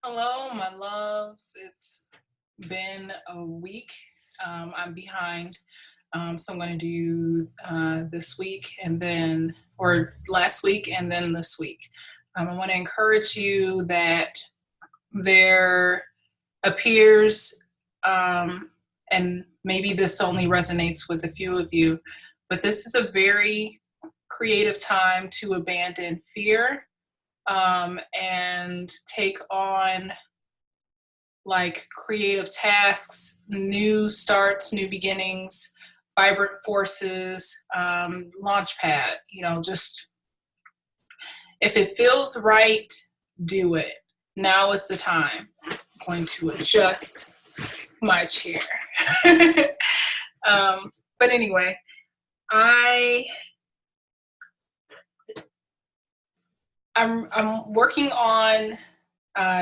Hello, my loves. It's been a week. I'm behind. So I'm going to do this week and then, or last week and then this week. I want to encourage you that there appears, and maybe this only resonates with a few of you, but this is a very creative time to abandon fear and take on like creative tasks, new starts, new beginnings, vibrant forces, launch pad. Just if it feels right, do it. Now is the time. I'm going to adjust my chair. But anyway, I'm working on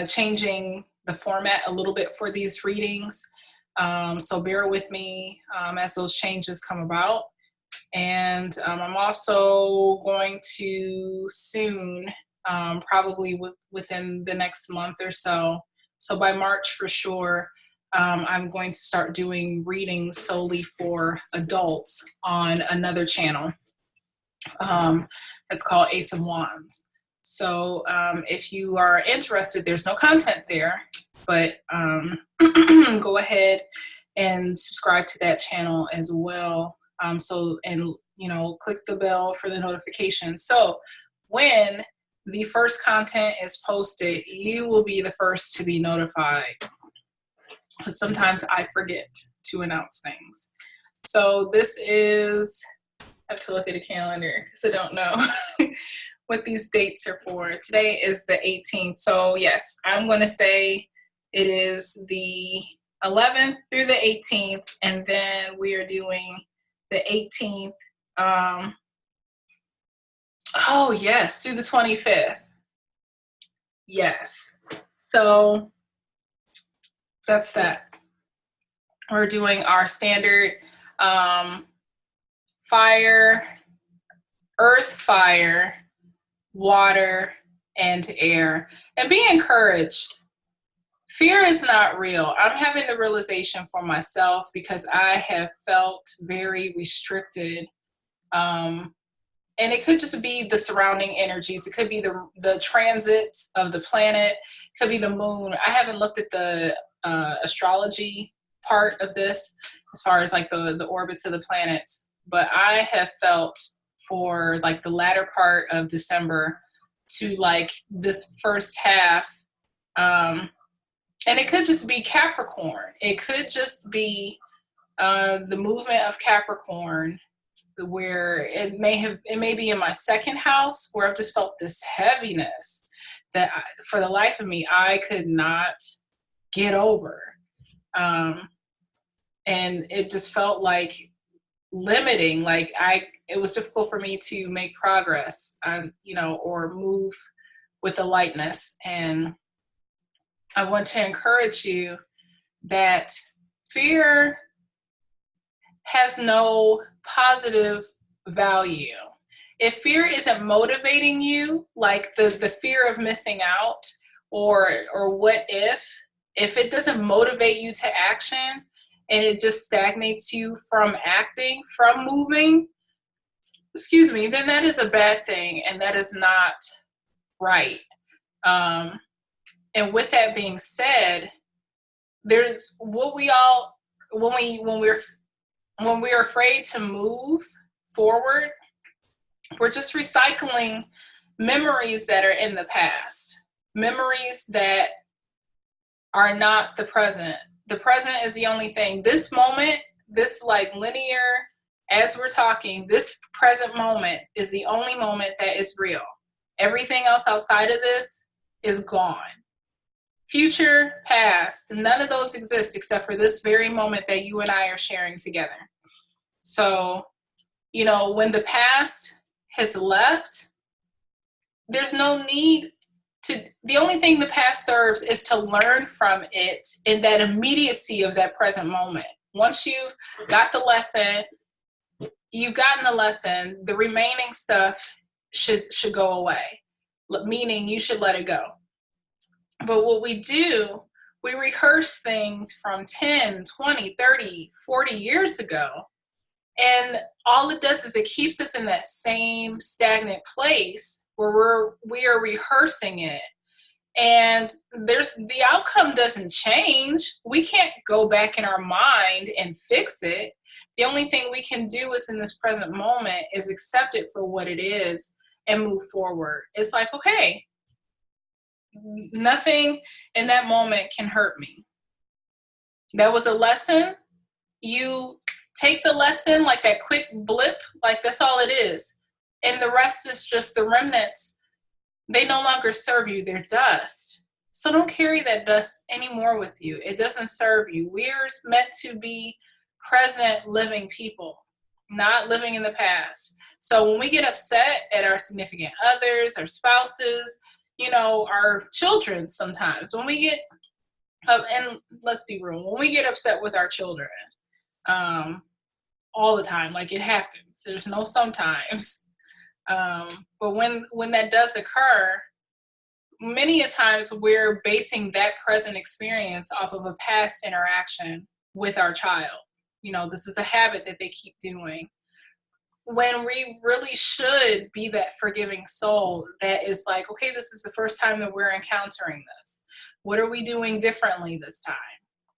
changing the format a little bit for these readings. So bear with me as those changes come about. And I'm also going to soon, probably within the next month or so by March for sure, I'm going to start doing readings solely for adults on another channel. That's called Ace of Wands. So if you are interested, there's no content there, but go ahead and subscribe to that channel as well. Click the bell for the notifications. So when the first content is posted, you will be the first to be notified. Because sometimes I forget to announce things. So this is, I have to look at a calendar because I don't know what these dates are for. Today is the 18th. So yes, I'm going to say it is the 11th through the 18th, and then we are doing the 18th. Oh yes, through the 25th. Yes. So that's that. We're doing our standard fire, earth, fire, water, and air. And be encouraged. Fear is not real. I'm having the realization for myself because I have felt very restricted. And it could just be the surrounding energies. It could be the transits of the planet. It could be the moon. I haven't looked at the astrology part of this as far as like the orbits of the planets. But I have felt for like the latter part of December to like this first half, and it could just be Capricorn. It could just be the movement of Capricorn, where it may be in my second house, where I've just felt this heaviness that for the life of me I could not get over, and it just felt like limiting. Like it was difficult for me to make progress, or move with the lightness. And I want to encourage you that fear has no positive value. If fear isn't motivating you, like the fear of missing out, or what if it doesn't motivate you to action, and it just stagnates you from acting, from moving, then that is a bad thing, and that is not right. And with that being said, there's what we all, when we're afraid to move forward, we're just recycling memories that are in the past, memories that are not the present. The present is the only thing. This moment, this like linear, as we're talking, this present moment is the only moment that is real. Everything else outside of this is gone. Future, past, none of those exist except for this very moment that you and I are sharing together. So, when the past has left, there's no need to, the only thing the past serves is to learn from it in that immediacy of that present moment. Once you've got the lesson, you've gotten the lesson, the remaining stuff should go away, meaning you should let it go. But what we do, we rehearse things from 10, 20, 30, 40 years ago. And all it does is it keeps us in that same stagnant place where we are rehearsing it. And the outcome doesn't change. We can't go back in our mind and fix it. The only thing we can do is in this present moment is accept it for what it is and move forward. It's like, okay, nothing in that moment can hurt me. That was a lesson. You take the lesson like that quick blip, like that's all it is. And the rest is just the remnants. They no longer serve you, they're dust. So don't carry that dust anymore with you. It doesn't serve you. We're meant to be present, living people, not living in the past. So when we get upset at our significant others, our spouses, our children sometimes, when we get, and let's be real, when we get upset with our children, all the time, like it happens. There's no sometimes. But when that does occur, many a times we're basing that present experience off of a past interaction with our child. This is a habit that they keep doing. When we really should be that forgiving soul that is like, okay, this is the first time that we're encountering this. What are we doing differently this time?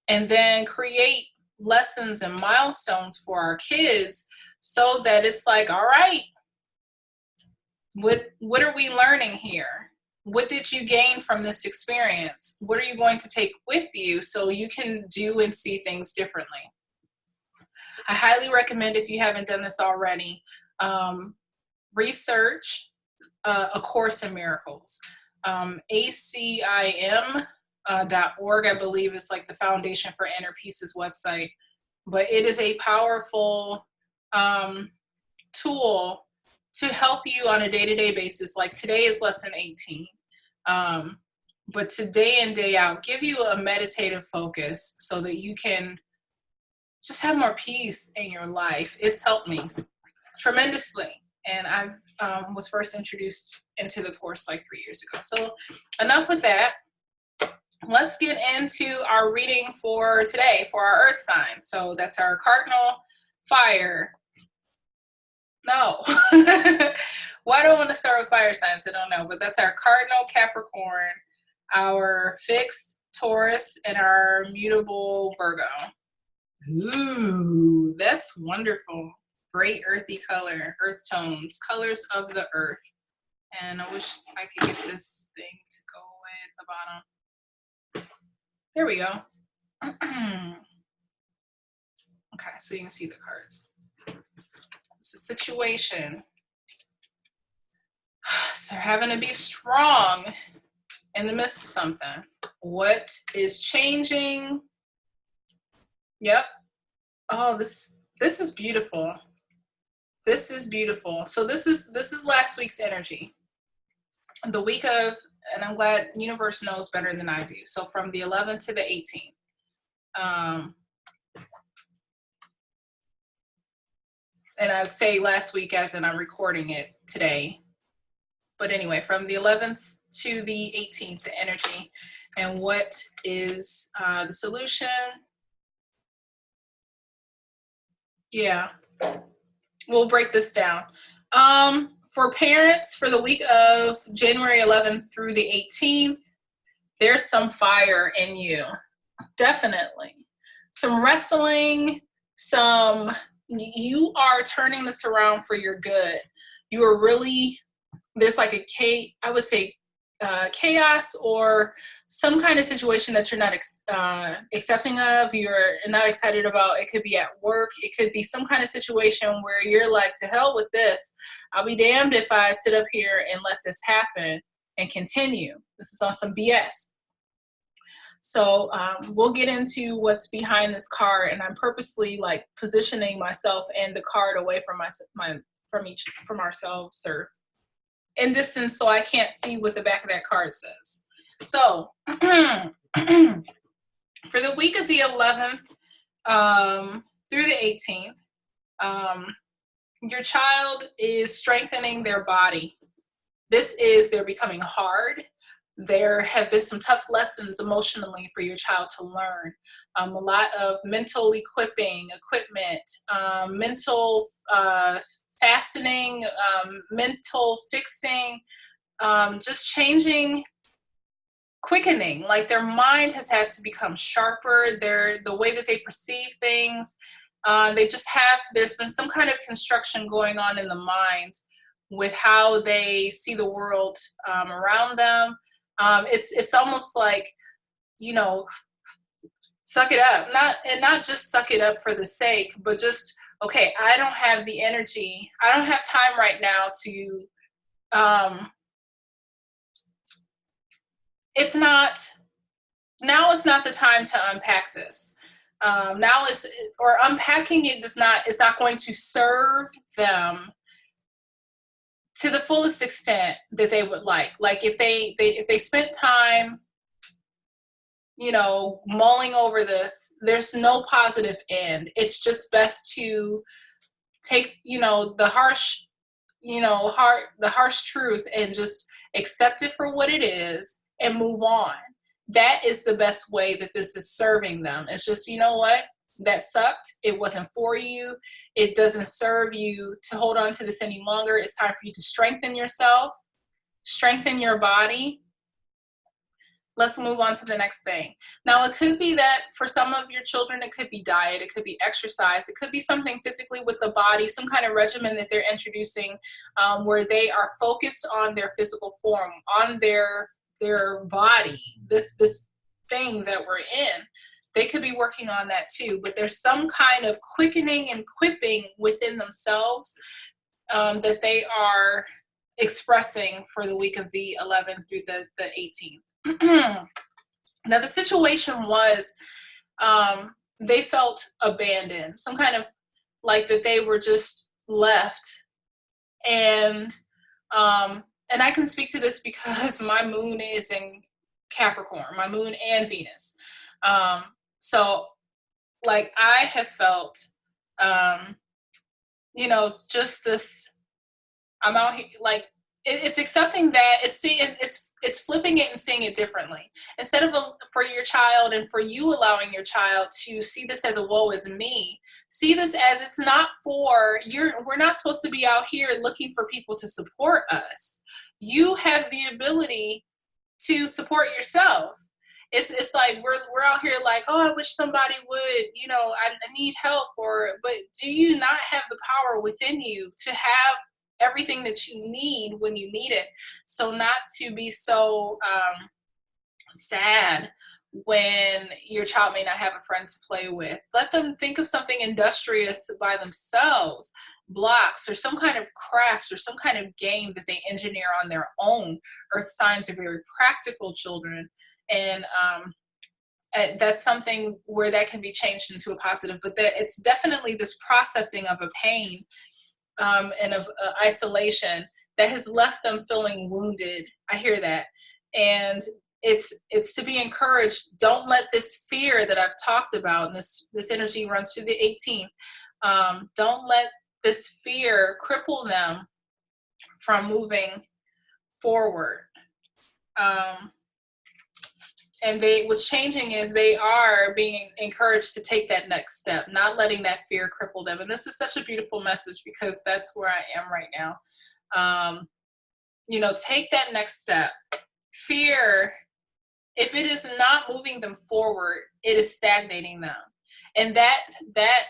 And then create lessons and milestones for our kids so that it's like, all right, what are we learning here? What did you gain from this experience? What are you going to take with you so you can do and see things differently? I highly recommend, if you haven't done this already, research A Course in Miracles. ACIM.org, I believe, is like the Foundation for Inner Peace's website. But it is a powerful tool to help you on a day-to-day basis. Like today is lesson 18. But to day in, day out, give you a meditative focus so that you can just have more peace in your life. It's helped me tremendously. And I was first introduced into the course like 3 years ago. So enough with that. Let's get into our reading for today for our earth signs. So that's our cardinal, fire. No. Why do I want to start with fire signs? I don't know. But that's our cardinal, Capricorn, our fixed, Taurus, and our mutable, Virgo. Ooh, that's wonderful. Great earthy color, earth tones, colors of the earth. And I wish I could get this thing to go away at the bottom. There we go. Okay, so you can see the cards. It's a situation. So they're having to be strong in the midst of something. What is changing? Yep. Oh, this is beautiful. This is beautiful. So this is last week's energy. The week of, and I'm glad universe knows better than I do. So from the 11th to the 18th. And I'd say last week as in I'm recording it today. But anyway, from the 11th to the 18th, the energy. And what is the solution? Yeah, we'll break this down. For parents, for the week of January 11th through the 18th, there's some fire in you. Definitely. Some wrestling, you are turning this around for your good. You are really, there's like I would say chaos or some kind of situation that you're not accepting of, you're not excited about. It could be at work. It could be some kind of situation where you're like, to hell with this. I'll be damned if I sit up here and let this happen and continue. This is on some BS. So we'll get into what's behind this card, and I'm purposely like positioning myself and the card away from from ourselves or in distance, so I can't see what the back of that card says. So for the week of the 11th through the 18th, your child is strengthening their body. This is they're becoming hard. There have been some tough lessons emotionally for your child to learn. A lot of mental equipment, mental fastening, mental fixing, just changing, quickening. Like their mind has had to become sharper. The way that they perceive things, there's been some kind of construction going on in the mind with how they see the world around them. It's almost like, you know, suck it up, not just suck it up for the sake, but just, okay, I don't have the energy, I don't have time right now to, now is not the time to unpack this. Unpacking it is not going to serve them to the fullest extent that they would like. Like if they spent time, you know, mulling over this, there's no positive end. It's just best to take, you know, the harsh truth and just accept it for what it is and move on. That is the best way that this is serving them. It's just, you know what? That sucked. It wasn't for you. It doesn't serve you to hold on to this any longer. It's time for you to strengthen yourself, strengthen your body. Let's move on to the next thing. Now, it could be that for some of your children, it could be diet, it could be exercise, it could be something physically with the body, some kind of regimen that they're introducing where they are focused on their physical form, on their body, this thing that we're in. They could be working on that too, but there's some kind of quickening and equipping within themselves that they are expressing for the week of the 11th through the 18th. Now, the situation was they felt abandoned, some kind of like that they were just left. And I can speak to this because my moon is in Capricorn, my moon and Venus. So like I have felt, you know, just this, I'm out here, like it's accepting that, it's flipping it and seeing it differently. Instead of for your child and for you allowing your child to see this as a woe is me, see this as it's not for we're not supposed to be out here looking for people to support us. You have the ability to support yourself. It's like we're out here like, oh, I wish somebody would, you know, I need help, but do you not have the power within you to have everything that you need when you need it? So not to be so sad when your child may not have a friend to play with. Let them think of something industrious by themselves, blocks or some kind of craft or some kind of game that they engineer on their own. Earth signs are very practical children, and that's something where that can be changed into a positive, but that it's definitely this processing of a pain and of isolation that has left them feeling wounded. I hear that. And it's to be encouraged. Don't let this fear that I've talked about, and this energy runs through the 18th. Don't let this fear cripple them from moving forward. And what's changing is they are being encouraged to take that next step, not letting that fear cripple them. And this is such a beautiful message because that's where I am right now. You know, take that next step. Fear, if it is not moving them forward, it is stagnating them. And that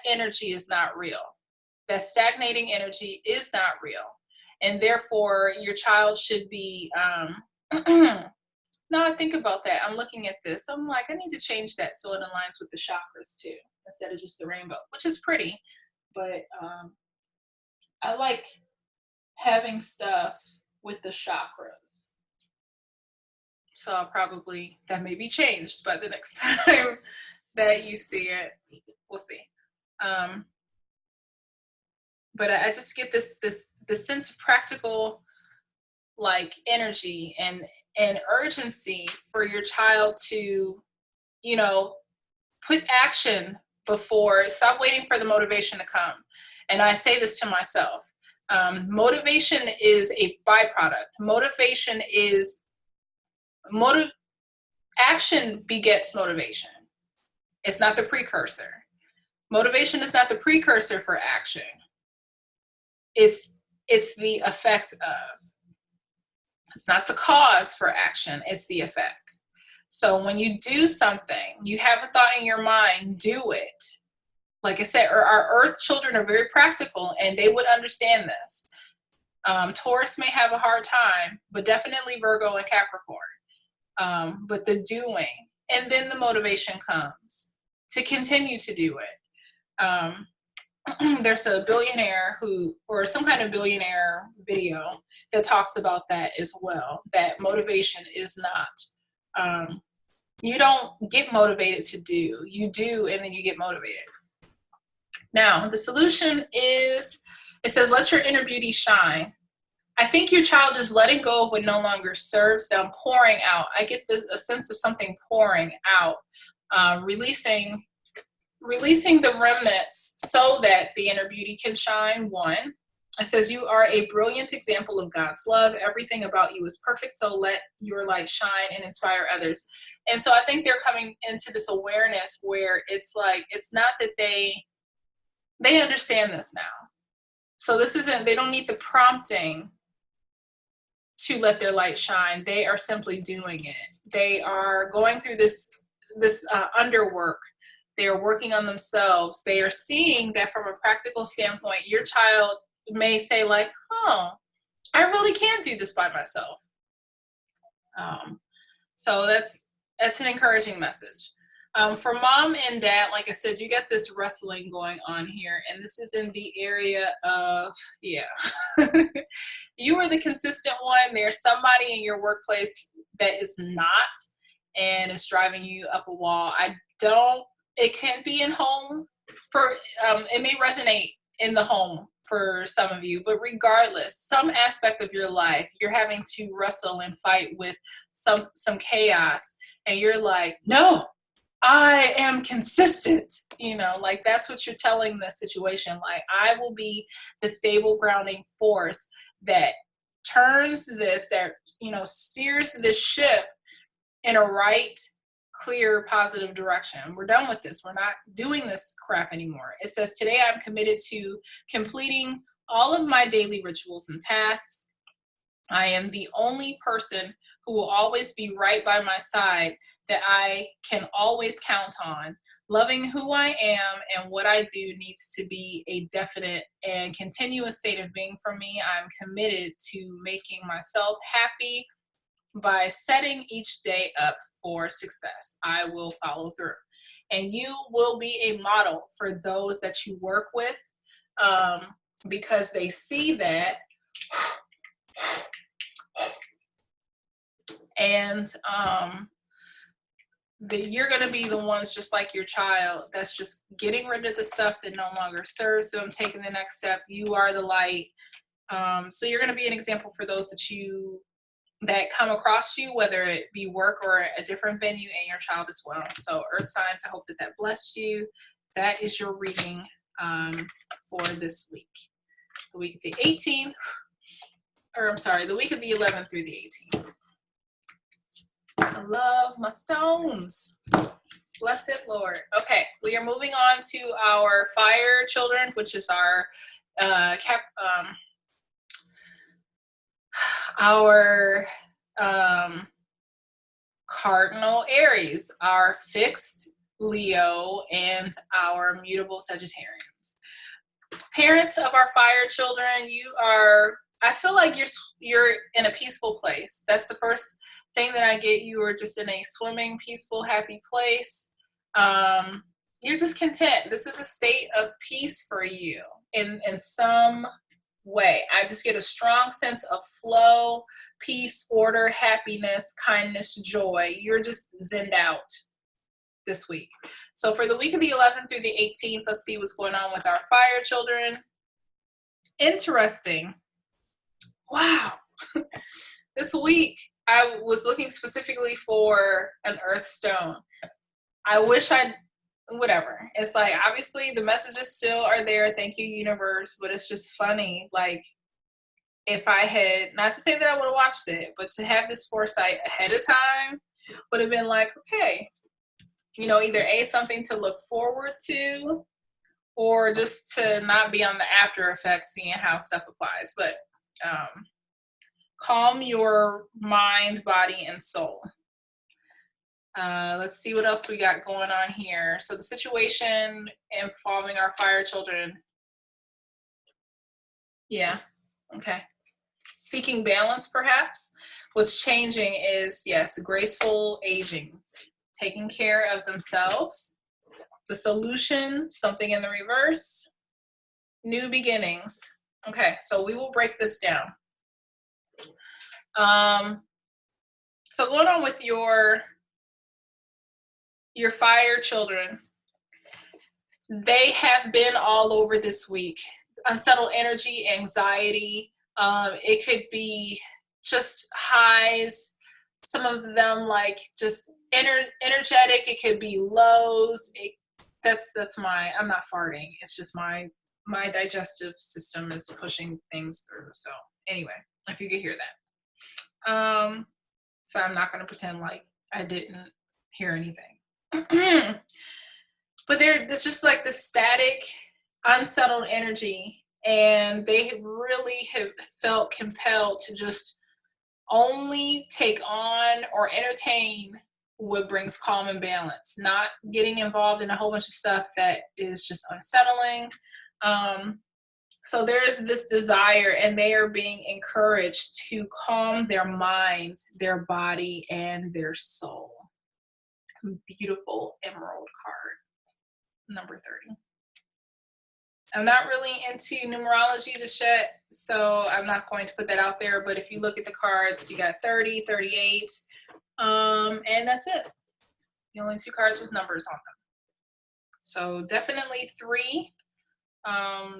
energy is not real. That stagnating energy is not real. And therefore, your child should be... Now I think about that, I'm looking at this, I'm like, I need to change that so it aligns with the chakras too, instead of just the rainbow, which is pretty, but I like having stuff with the chakras. So that may be changed by the next time that you see it. We'll see. But I just get this sense of practical, like, energy and urgency for your child to, you know, put action before, stop waiting for the motivation to come. And I say this to myself. Motivation is a byproduct. Motivation is Action begets motivation. It's not the precursor. Motivation is not the precursor for action. It's the effect of. It's not the cause for action, it's the effect. So when you do something, you have a thought in your mind, do it. Like I said, our earth children are very practical and they would understand this. Taurus may have a hard time, but definitely Virgo and Capricorn. But the doing, and then the motivation comes to continue to do it. There's a billionaire or some kind of billionaire video that talks about that as well, that motivation is not, you don't get motivated to do, you do and then you get motivated. Now, the solution is, it says, let your inner beauty shine. I think your child is letting go of what no longer serves them, pouring out. I get a sense of something pouring out, releasing the remnants so that the inner beauty can shine. One, it says, you are a brilliant example of God's love. Everything about you is perfect, so let your light shine and inspire others. And so I think they're coming into this awareness where it's like, it's not that they understand this now. So this isn't, they don't need the prompting to let their light shine. They are simply doing it. They are going through this underwork. They are working on themselves. They are seeing that from a practical standpoint, your child may say like, oh, I really can't do this by myself. So that's an encouraging message. For mom and dad, like I said, you got this wrestling going on here, and this is in the area of, you are the consistent one. There's somebody in your workplace that is not, and it's driving you up a wall. It can be in home it may resonate in the home for some of you, but regardless, some aspect of your life, you're having to wrestle and fight with some chaos, and you're like, no, I am consistent, like that's what you're telling the situation. Like, I will be the stable grounding force that turns this, steers this ship in a right, clear, positive direction. We're done with this. We're not doing this crap anymore. It says, today I'm committed to completing all of my daily rituals and tasks. I am the only person who will always be right by my side, that I can always count on. Loving who I am and what I do needs to be a definite and continuous state of being for me. I'm committed to making myself happy by setting each day up for success. I will follow through. And you will be a model for those that you work with, because they see that. And you're going to be the ones, just like your child, that's just getting rid of the stuff that no longer serves them, taking the next step. You are the light. So you're going to be an example for those that come across you, whether it be work or a different venue, and your child as well. So Earth signs, I hope that blessed you. That is your reading for this week. The week of the 18th, the week of the 11th through the 18th. I love my stones. Bless it, Lord. Okay, we are moving on to our fire children, which is our cardinal Aries, our fixed Leo, and our mutable Sagittarians. Parents of our fire children, I feel like you're in a peaceful place. That's the first thing that I get. You are just in a swimming, peaceful, happy place. You're just content. This is a state of peace for you in some way. I just get a strong sense of flow, peace, order, happiness, kindness, joy. You're just zenned out this week. So for the week of the 11th through the 18th, let's see what's going on with our fire children. Interesting. Wow. This week, I was looking specifically for an earth stone. I wish whatever. It's like, obviously the messages still are there. Thank you, universe. But it's just funny. Like, if I had, not to say that I would have watched it, but to have this foresight ahead of time would have been like, okay, you know, either A, something to look forward to, or just to not be on the after effects, seeing how stuff applies. But calm your mind, body, and soul. Let's see what else we got going on here. So the situation involving our fire children. Yeah, okay. Seeking balance, perhaps. What's changing is, yes, graceful aging, taking care of themselves. The solution, something in the reverse, new beginnings. Okay, so we will break this down. So going on with your fire children, they have been all over this week. Unsettled energy, anxiety. It could be just highs. Some of them like just energetic. It could be lows. That's my. I'm not farting. It's just my digestive system is pushing things through. So anyway, if you could hear that. So I'm not going to pretend like I didn't hear anything. But there's just like the static, unsettled energy, and they really have felt compelled to just only take on or entertain what brings calm and balance, not getting involved in a whole bunch of stuff that is just unsettling. So there is this desire, and they are being encouraged to calm their mind, their body, and their soul. Beautiful emerald card. Number 30. I'm not really into numerology just yet, so I'm not going to put that out there, but if you look at the cards, you got 30, 38, and that's it. The only two cards with numbers on them. So definitely 3,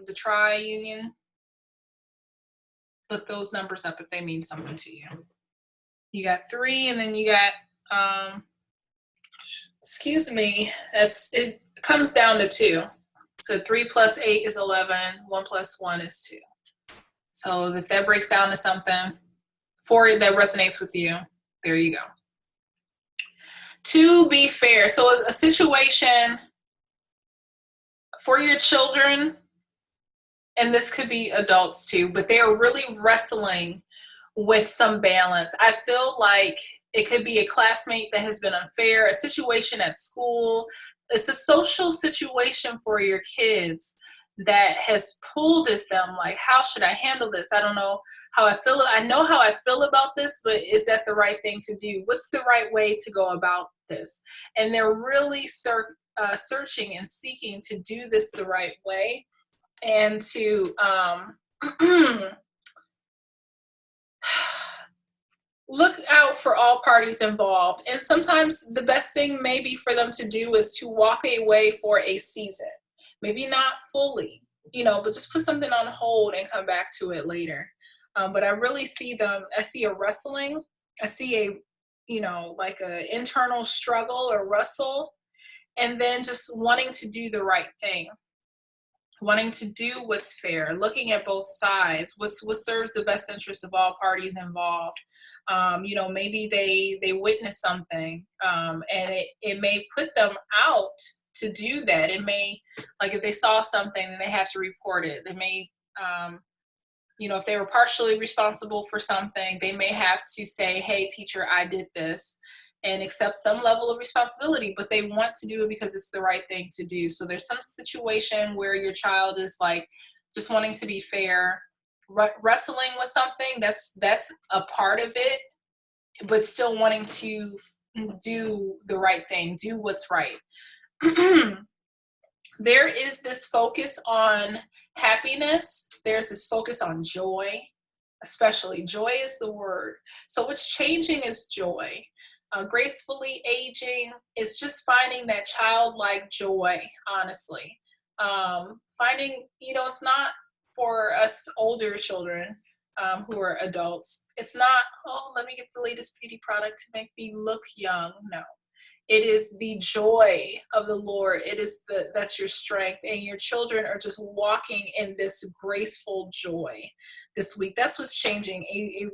the tri-union. Look those numbers up if they mean something to you. You got 3, and then you got, excuse me, it comes down to 2. So 3 plus 8 is 11. 1 plus 1 is 2. So if that breaks down to something, 4 that resonates with you, there you go. To be fair, so a situation for your children, and this could be adults too, but they are really wrestling with some balance. I feel like it could be a classmate that has been unfair, a situation at school. It's a social situation for your kids that has pulled at them, like, how should I handle this? I don't know how I feel. I know how I feel about this, but is that the right thing to do? What's the right way to go about this? And they're really searching and seeking to do this the right way, and to look out for all parties involved. And sometimes the best thing maybe for them to do is to walk away for a season. Maybe not fully, but just put something on hold and come back to it later. But I really see I see a wrestling. I see like a internal struggle or wrestle, and then just wanting to do the right thing. Wanting to do what's fair, looking at both sides, what serves the best interest of all parties involved. Maybe they witness something, and it may put them out to do that. It may, like if they saw something, then they have to report it. They may, if they were partially responsible for something, they may have to say, hey, teacher, I did this, and accept some level of responsibility, but they want to do it because it's the right thing to do. So there's some situation where your child is like just wanting to be fair, wrestling with something, that's a part of it, but still wanting to do the right thing, do what's right. There is this focus on happiness. There's this focus on joy, especially. Joy is the word. So what's changing is joy. Gracefully aging is just finding that childlike joy, honestly. Finding, it's not for us older children who are adults. It's not, oh, let me get the latest beauty product to make me look young. No. It is the joy of the Lord. It is that's your strength, and your children are just walking in this graceful joy this week. That's what's changing, a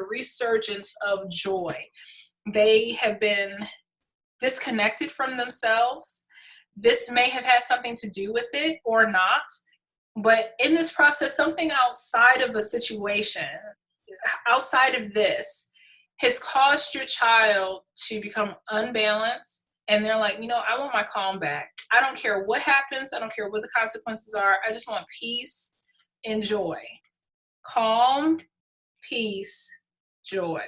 resurgence of joy. They have been disconnected from themselves. This may have had something to do with it or not, but in this process, something outside of a situation, outside of this, has caused your child to become unbalanced. And they're like, I want my calm back. I don't care what happens. I don't care what the consequences are. I just want peace and joy. Calm, peace, joy.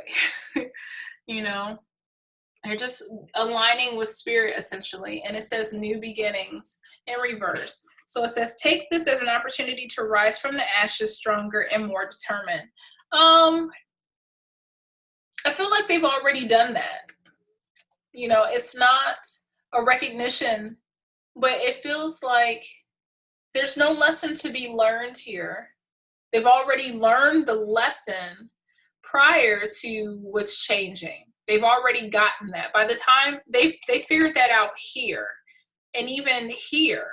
They're just aligning with spirit, essentially. And it says new beginnings in reverse. So it says, take this as an opportunity to rise from the ashes stronger and more determined. I feel like they've already done that. It's not a recognition, but it feels like there's no lesson to be learned here. They've already learned the lesson prior to what's changing. They've already gotten that. By the time they figured that out here, and even here,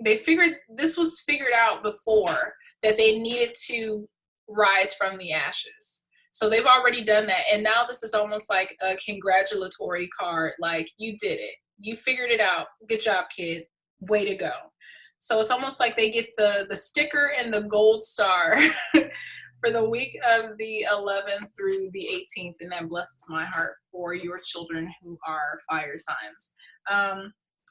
this was figured out before, that they needed to rise from the ashes. So they've already done that. And now this is almost like a congratulatory card. Like, you did it. You figured it out. Good job, kid. Way to go. So it's almost like they get the sticker and the gold star for the week of the 11th through the 18th. And that blesses my heart for your children who are fire signs.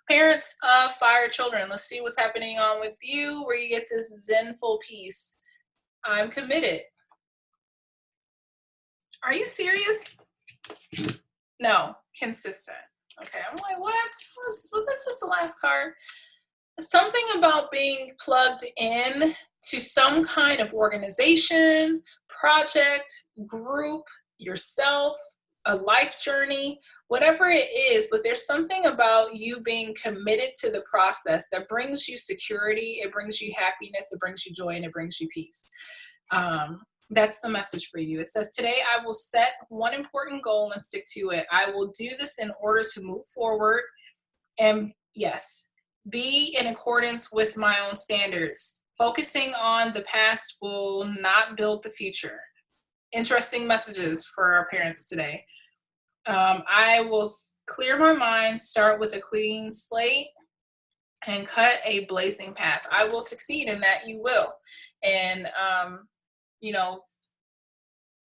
Parents of fire children, let's see what's happening on with you, where you get this zenful peace. I'm committed. Are you serious? No, consistent. Okay, I'm like, what? Was that just the last card? Something about being plugged in to some kind of organization, project, group, yourself, a life journey, whatever it is, but there's something about you being committed to the process that brings you security, it brings you happiness, it brings you joy, and it brings you peace. That's the message for you. It says, today I will set one important goal and stick to it. I will do this in order to move forward and, yes, be in accordance with my own standards. Focusing on the past will not build the future. Interesting messages for our parents today. I will clear my mind, start with a clean slate, and cut a blazing path. I will succeed in that. You will. And,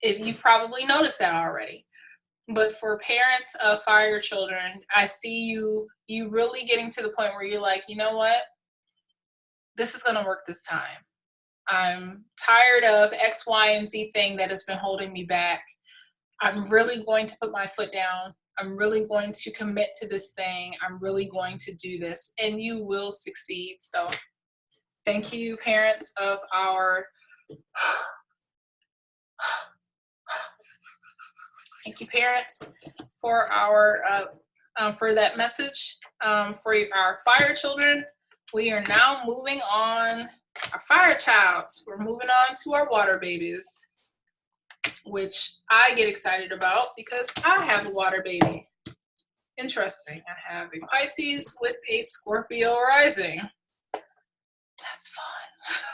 if you've probably noticed that already. But for parents of fire children, I see you really getting to the point where you're like, you know what? This is going to work this time. I'm tired of X, Y, and Z thing that has been holding me back. I'm really going to put my foot down. I'm really going to commit to this thing. I'm really going to do this, and you will succeed. So thank you, parents of our, thank you, parents, for our, for that message, for our fire children. We are now moving on, our fire childs. We're moving on to our water babies, which I get excited about because I have a water baby. Interesting. I have a Pisces with a Scorpio rising. That's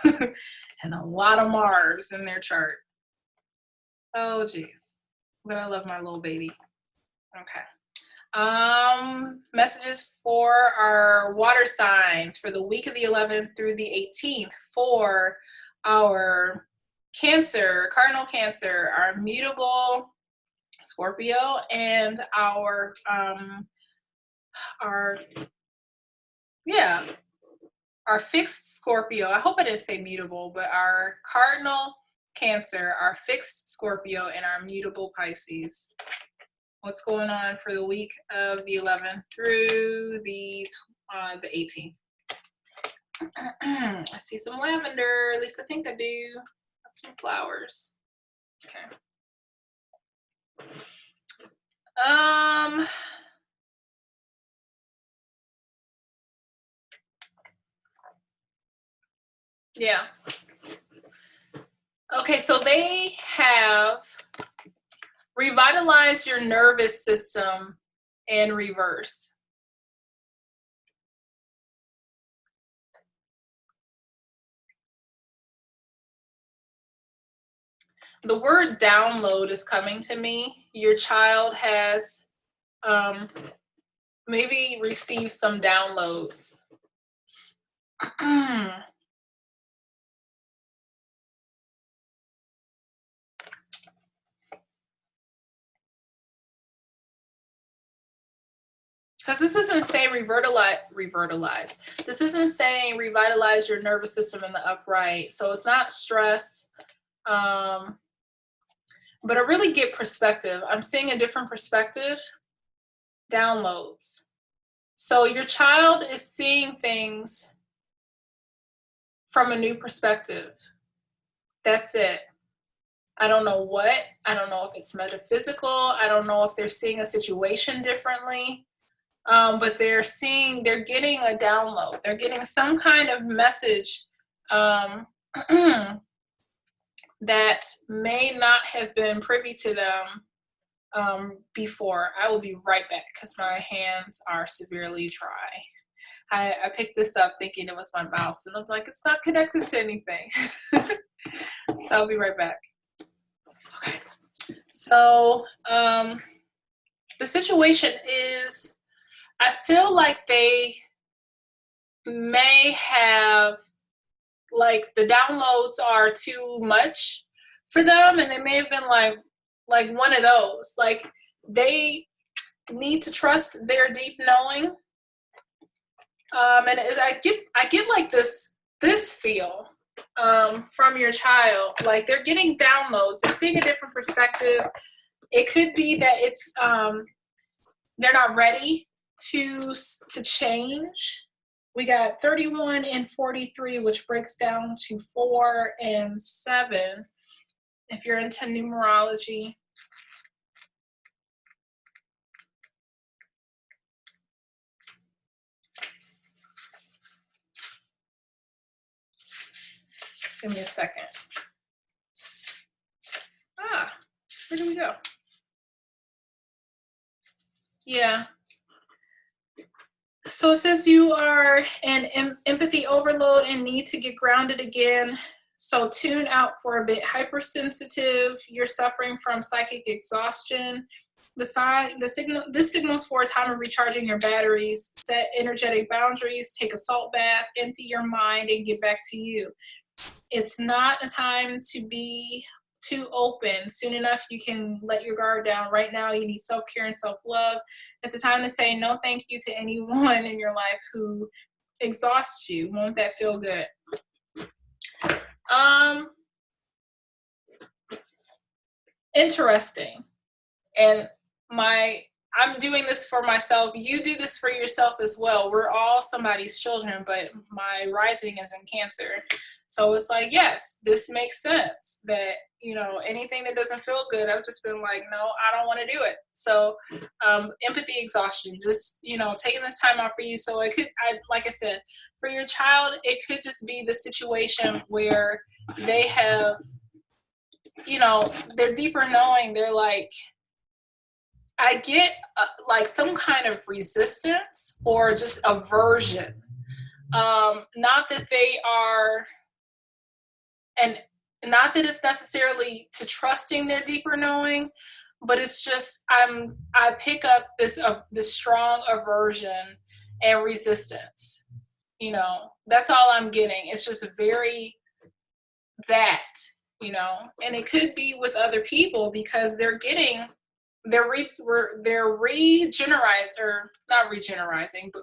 fun. And a lot of Mars in their chart. Oh, geez. But I love my little baby. Okay. Messages for our water signs for the week of the 11th through the 18th for our Cancer, cardinal Cancer, our mutable Scorpio, and our fixed Scorpio. I hope I didn't say mutable, but our cardinal Cancer, our fixed Scorpio, and our mutable Pisces. What's going on for the week of the 11th through the 18th? I see some lavender. At least I think I do. Got some flowers. Okay. Yeah. Okay, so they have revitalized your nervous system in reverse. The word download is coming to me. Your child has maybe received some downloads. Because this isn't saying revitalize. This isn't saying revitalize your nervous system in the upright. So it's not stress. But I really get perspective. I'm seeing a different perspective. Downloads. So your child is seeing things from a new perspective. That's it. I don't know what. I don't know if it's metaphysical. I don't know if they're seeing a situation differently. But they're getting a download. They're getting some kind of message that may not have been privy to them before. I will be right back because my hands are severely dry. I picked this up thinking it was my mouse, and I'm like, it's not connected to anything. So I'll be right back. Okay. So the situation is, I feel like they may have, like, the downloads are too much for them, and they may have been like one of those. Like, they need to trust their deep knowing. And I get like this feel from your child, like they're getting downloads. They're seeing a different perspective. It could be that it's they're not ready to change. We got 31 and 43, which breaks down to 4 and 7. If you're into numerology. Give me a second. Where do we go? Yeah. So it says you are an empathy overload and need to get grounded again. So tune out for a bit. Hypersensitive, you're suffering from psychic exhaustion. This signals for a time of recharging your batteries. Set energetic boundaries, take a salt bath, empty your mind, and get back to you. It's not a time to be too open. Soon enough, you can let your guard down. Right now, you need self-care and self-love. It's a time to say no thank you to anyone in your life who exhausts you. Won't that feel good? Interesting. And I'm doing this for myself. You do this for yourself as well. We're all somebody's children, but my rising is in Cancer. So it's like, yes, this makes sense that, anything that doesn't feel good, I've just been like, no, I don't want to do it. So empathy exhaustion, just, taking this time out for you. So it could, like I said, for your child, it could just be the situation where they have, their deeper knowing, they're like, I get like some kind of resistance or just aversion. Not that they are, and not that it's necessarily to trusting their deeper knowing, but it's just I pick up this strong aversion and resistance. That's all I'm getting. It's just very that, and it could be with other people because they're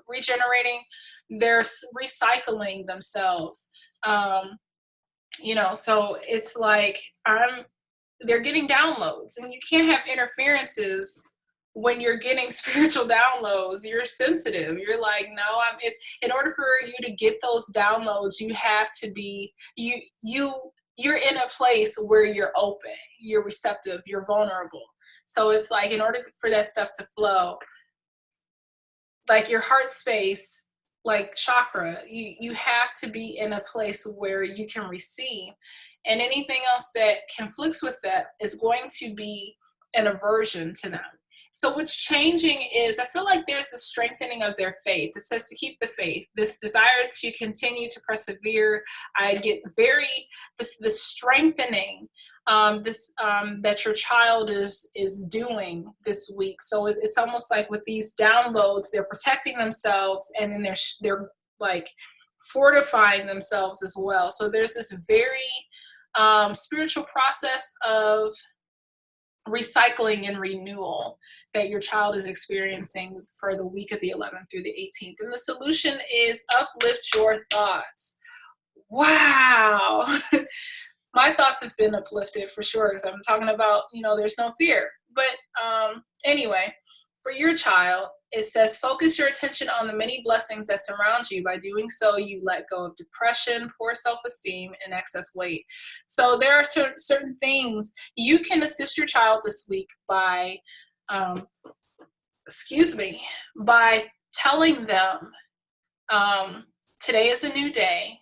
regenerating, they're recycling themselves. So it's like they're getting downloads, and you can't have interferences when you're getting spiritual downloads. You're sensitive. You're like, no, in order for you to get those downloads, you have to be, you're in a place where you're open, you're receptive, you're vulnerable. So it's like, in order for that stuff to flow, like your heart space, like chakra, you have to be in a place where you can receive. And anything else that conflicts with that is going to be an aversion to them. So what's changing is, I feel like there's a strengthening of their faith. It says to keep the faith, this desire to continue to persevere. I get this strengthening that your child is doing this week. So it's almost like with these downloads, they're protecting themselves, and then they're like fortifying themselves as well. So there's this very spiritual process of recycling and renewal that your child is experiencing for the week of the 11th through the 18th. And the solution is uplift your thoughts. Wow. My thoughts have been uplifted for sure, because I'm talking about, there's no fear. But anyway, for your child, it says, focus your attention on the many blessings that surround you. By doing so, you let go of depression, poor self-esteem, and excess weight. So there are certain things you can assist your child this week by, by telling them, today is a new day.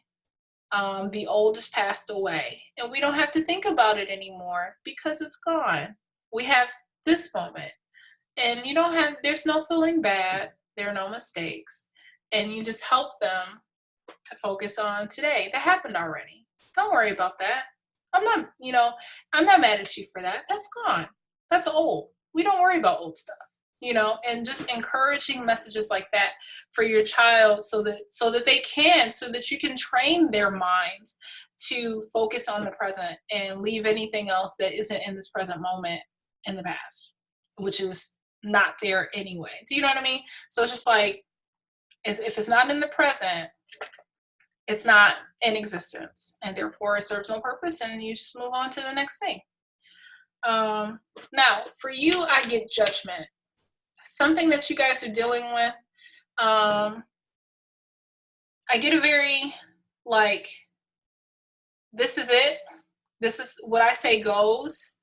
The old has passed away, and we don't have to think about it anymore because it's gone. We have this moment. And there's no feeling bad. There are no mistakes. And you just help them to focus on today. That happened already. Don't worry about that. I'm not mad at you for that. That's gone. That's old. We don't worry about old stuff, and just encouraging messages like that for your child so that you can train their minds to focus on the present and leave anything else that isn't in this present moment in the past, which is not there anyway. Do you know what I mean? So it's just like, if it's not in the present, it's not in existence, and therefore it serves no purpose, and you just move on to the next thing. Now, for you, I get judgment. Something that you guys are dealing with. I get a very, this is it. This is what I say goes.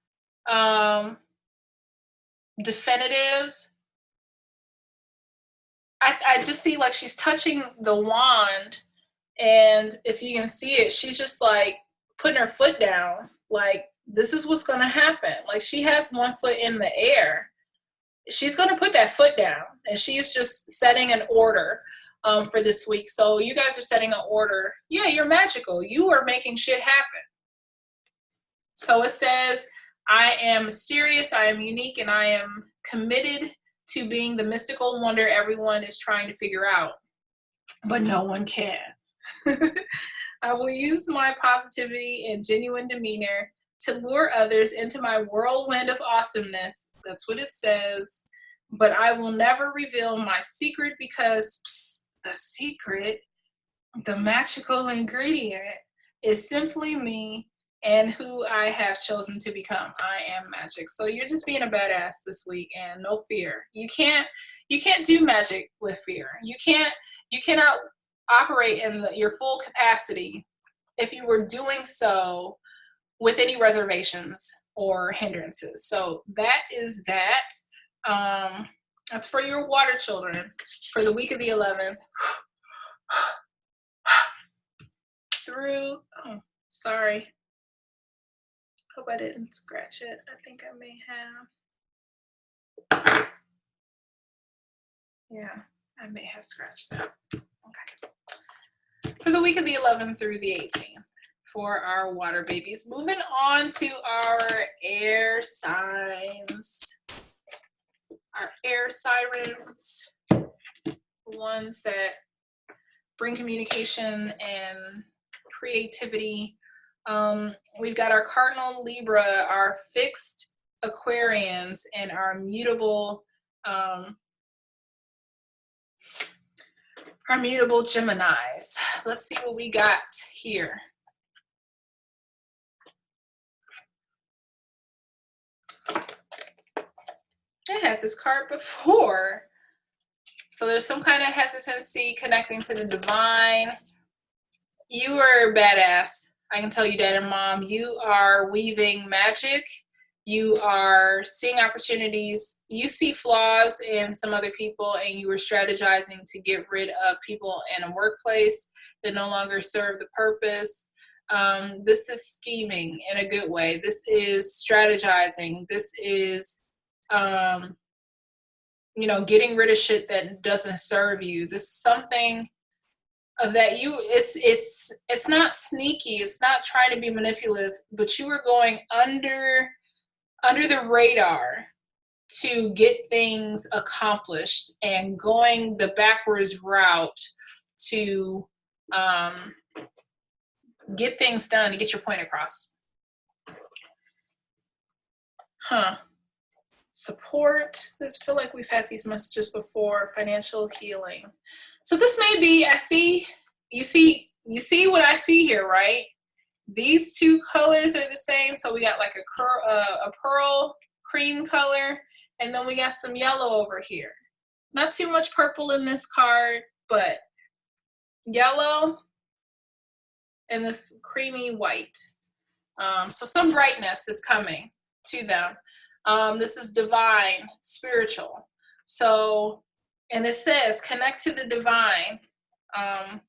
Definitive. I just see like she's touching the wand, and if you can see it, she's just like putting her foot down, like this is what's going to happen. Like she has one foot in the air. She's going to put that foot down, and she's just setting an order for this week. So you guys are setting an order. Yeah, you're magical. You are making shit happen. So it says, I am mysterious, I am unique, and I am committed to being the mystical wonder everyone is trying to figure out, but no one can. I will use my positivity and genuine demeanor to lure others into my whirlwind of awesomeness. That's what it says. But I will never reveal my secret, because the secret, the magical ingredient, is simply me and who I have chosen to become. I am magic. So you're just being a badass this week, and no fear. You can't do magic with fear. You cannot operate in your full capacity if you were doing so with any reservations or hindrances. So that is that. That's for your water children for the week of the 11th through, sorry. Hope I didn't scratch it. I think I may have. Yeah, I may have scratched that. Okay. For the week of the 11th through the 18th for our water babies. Moving on to our air signs. Our air sirens. Ones that bring communication and creativity. We've got our cardinal Libra, our fixed Aquarians, and our mutable Geminis. Let's see what we got here. I had this card before. So there's some kind of hesitancy connecting to the divine. You are badass. I can tell you, Dad and Mom, you are weaving magic. You are seeing opportunities. You see flaws in some other people, and you are strategizing to get rid of people in a workplace that no longer serve the purpose. This is scheming in a good way. This is strategizing. This is getting rid of shit that doesn't serve you. This is something of that it's not sneaky. It's not trying to be manipulative, but you are going under the radar to get things accomplished and going the backwards route to get things done, to get your point across. Support. I feel like we've had these messages before. Financial healing. So this may be, you see what I see here, right? These two colors are the same. So we got like a pearl cream color, and then we got some yellow over here. Not too much purple in this card, but yellow and this creamy white. So some brightness is coming to them. This is divine, spiritual. So, and it says connect to the divine. And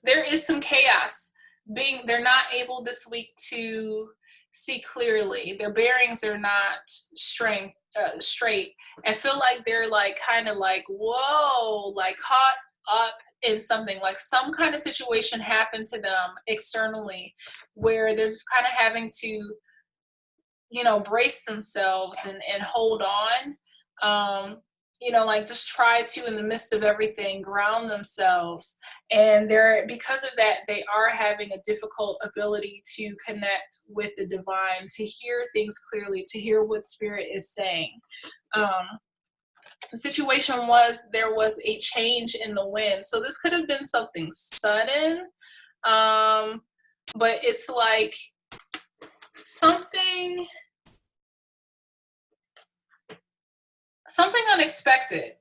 there is some chaos. They're not able this week to see clearly. Their bearings are not straight. I feel like they're like kind of like, whoa, like caught up in something, like some kind of situation happened to them externally where they're just kind of having to, brace themselves and hold on. Like just try to, in the midst of everything, ground themselves. And because of that, they are having a difficult ability to connect with the divine, to hear things clearly, to hear what spirit is saying. The situation was there was a change in the wind. So this could have been something sudden, but it's like something unexpected,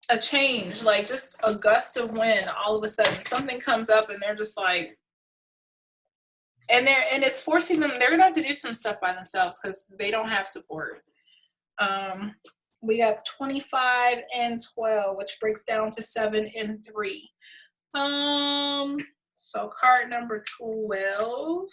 a change, like just a gust of wind. All of a sudden something comes up and they're just like, and it's forcing them, they're gonna have to do some stuff by themselves because they don't have support. We got 25 and 12, which breaks down to 7 and 3. So card number 12.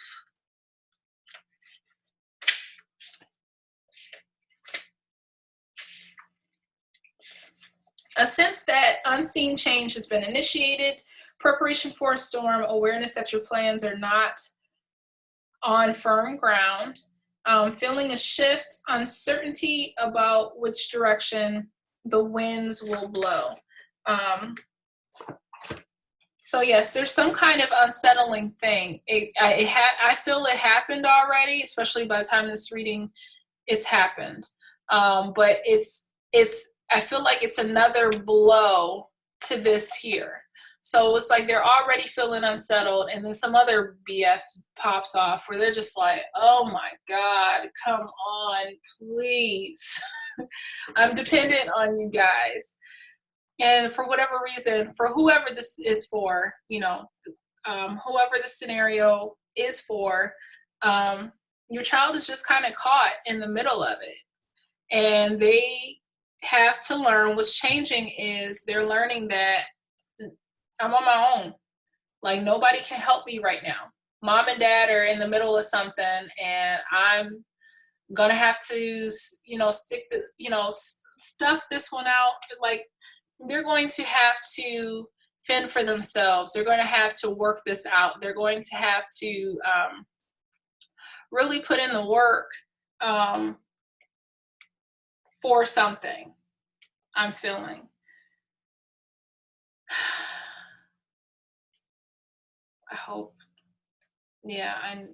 A sense that unseen change has been initiated, preparation for a storm, awareness that your plans are not on firm ground, feeling a shift, uncertainty about which direction the winds will blow. So yes, there's some kind of unsettling thing. I feel it happened already, especially by the time this reading, it's happened. But I feel like it's another blow to this here. So it's like they're already feeling unsettled, and then some other BS pops off where they're just like, oh my God, come on, please. I'm dependent on you guys. And for whatever reason, for whoever this is for, whoever the scenario is for, your child is just kind of caught in the middle of it. And they have to learn what's changing is they're learning that I'm on my own. Like nobody can help me right now. Mom and dad are in the middle of something and I'm gonna have to, stuff this one out. Like they're going to have to fend for themselves. They're going to have to work this out. They're going to have to really put in the work for something, I'm feeling. I hope. Yeah, I'm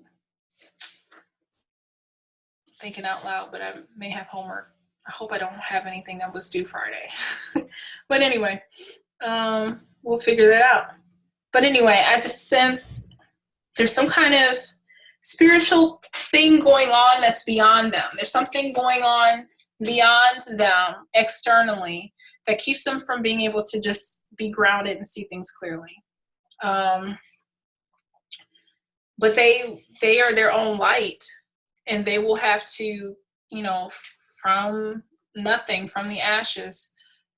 thinking out loud, but I may have homework. I hope I don't have anything that was due Friday. But anyway, we'll figure that out. But anyway, I just sense there's some kind of spiritual thing going on that's beyond them. There's something going on beyond them externally that keeps them from being able to just be grounded and see things clearly. But they are their own light, and they will have to, from nothing, from the ashes,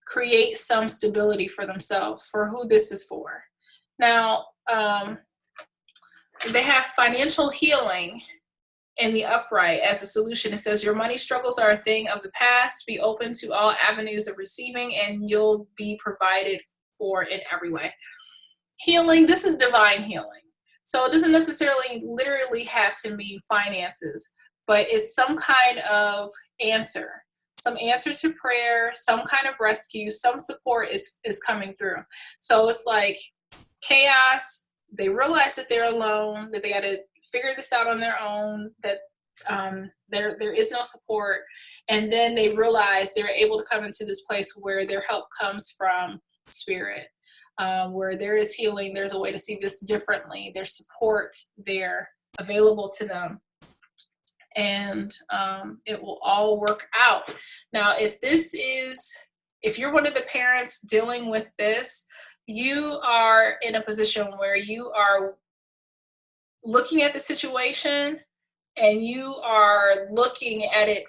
create some stability for themselves, for who this is for. Now, they have financial healing, in the upright as a solution. It says, your money struggles are a thing of the past. Be open to all avenues of receiving and you'll be provided for in every way. Healing, this is divine healing. So it doesn't necessarily literally have to mean finances, but it's some kind of answer, some answer to prayer, some kind of rescue, some support is coming through. So it's like chaos. They realize that they're alone, that they got to figure this out on their own, that there is no support. And then they realize they're able to come into this place where their help comes from spirit, where there is healing. There's a way to see this differently. There's support there available to them. And it will all work out. Now, if you're one of the parents dealing with this, you are in a position where you are looking at the situation and you are looking at it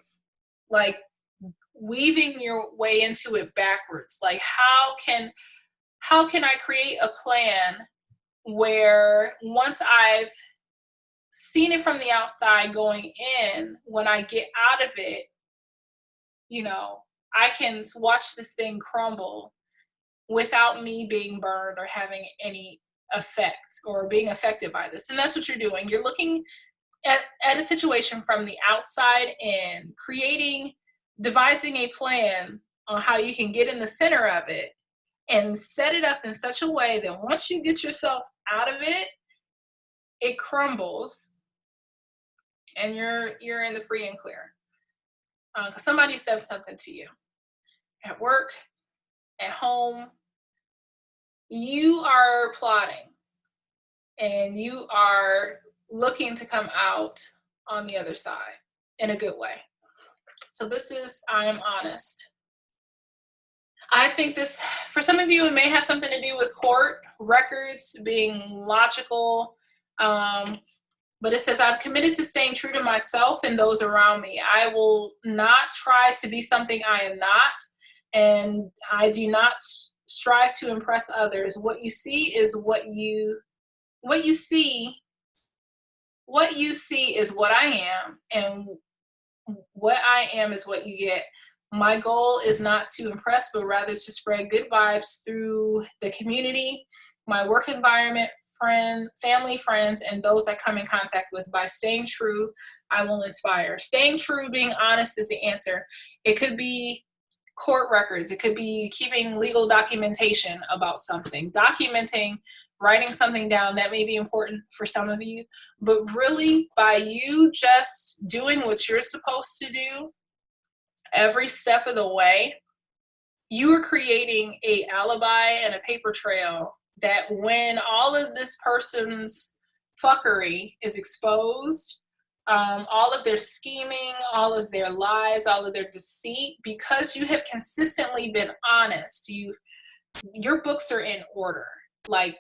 like weaving your way into it backwards. Like, how can I create a plan where once I've seen it from the outside going in, when I get out of it, I can watch this thing crumble without me being burned or having any effect or being affected by this. And that's what you're doing. You're looking at a situation from the outside in, devising a plan on how you can get in the center of it and set it up in such a way that once you get yourself out of it, it crumbles and you're in the free and clear. Because somebody's done something to you at work, at home. You are plotting and you are looking to come out on the other side in a good way. So this is, I am honest. I think this, for some of you, it may have something to do with court records being logical. But it says, I'm committed to staying true to myself and those around me. I will not try to be something I am not. And I do not strive to impress others. What you see is what you see is what I am, and what I am is what you get. My goal is not to impress, but rather to spread good vibes through the community, my work environment, family, friends, and those I come in contact with. By staying true, I will inspire. Staying true, being honest is the answer. It could be court records. It could be keeping legal documentation about something, writing something down. That may be important for some of you, but really by you just doing what you're supposed to do every step of the way, you are creating a alibi and a paper trail that when all of this person's fuckery is exposed, all of their scheming, all of their lies, all of their deceit, because you have consistently been honest, your books are in order. Like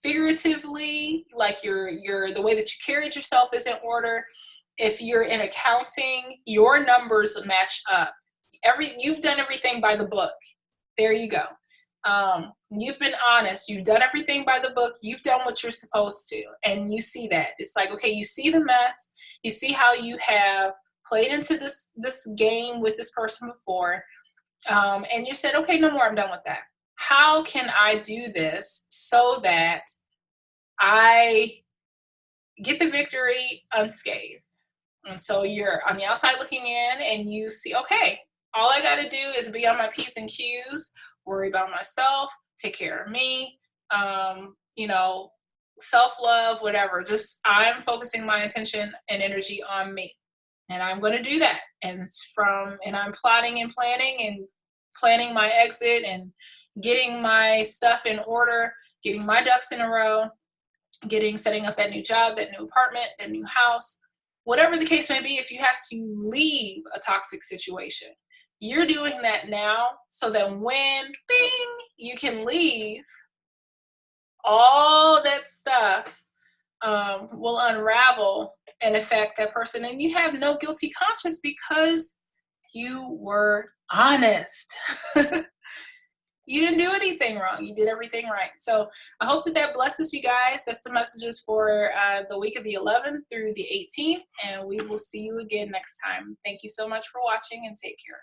figuratively, like the way that you carried yourself is in order. If you're in accounting, your numbers match up. You've done everything by the book. There you go. You've been honest. You've done everything by the book. You've done what you're supposed to. And you see that. It's like, okay, you see the mess. You see how you have played into this game with this person before. And you said, okay, no more. I'm done with that. How can I do this so that I get the victory unscathed? And so you're on the outside looking in and you see, okay, all I got to do is be on my P's and Q's, worry about myself, take care of me, self-love, whatever. Just I'm focusing my attention and energy on me. And I'm going to do that. And I'm plotting and planning my exit and getting my stuff in order, getting my ducks in a row, setting up that new job, that new apartment, that new house, whatever the case may be. If you have to leave a toxic situation, you're doing that now so that when, bing, you can leave, all that stuff will unravel and affect that person. And you have no guilty conscience because you were honest. You didn't do anything wrong. You did everything right. So I hope that that blesses you guys. That's the messages for the week of the 11th through the 18th. And we will see you again next time. Thank you so much for watching and take care.